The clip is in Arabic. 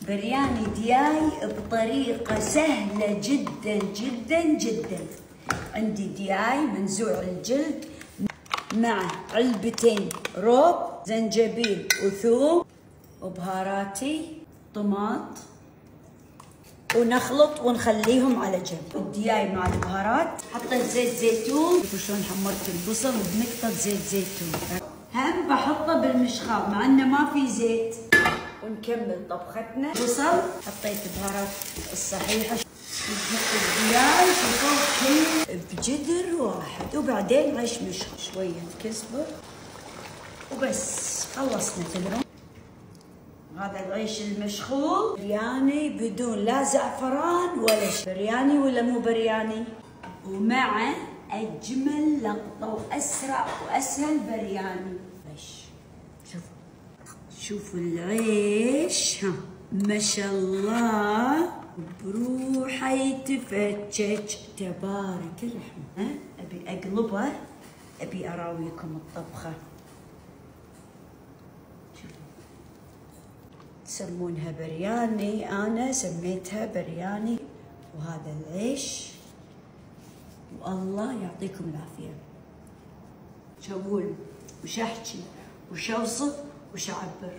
برياني دياي بطريقة سهلة جدا جدا جدا. عندي دياي منزوع الجلد مع علبتين روب، زنجبيل وثوم وبهاراتي طماط، ونخلط ونخليهم على جنب. الدياي مع البهارات، حطيت زيت زيتون، شوفوا شلون حمرت البصل بنقطة زيت زيتون. هم بحطه بالمشخاط مع انه ما في زيت. ونكمل طبختنا. بصل، حطيت بهارات الصحيحة، نحط الدياي، شوفوا كل بجدر واحد، وبعدين عيش مشخ شوية كزبر وبس خلصنا. تدرون هذا العيش المشخول برياني بدون لا زعفران ولا شيء. برياني ولا مو برياني؟ ومع اجمل لقطه واسرع واسهل برياني. شوفوا العيش، ها ما شاء الله بروحه يتفتش تبارك الرحمن. ها ابي اقلبه، ابي اراويكم الطبخه. تسمونها برياني، انا سميتها برياني. وهذا العيش، والله يعطيكم العافيه. شو اقول وش احكي وش اوصف وش اعبر؟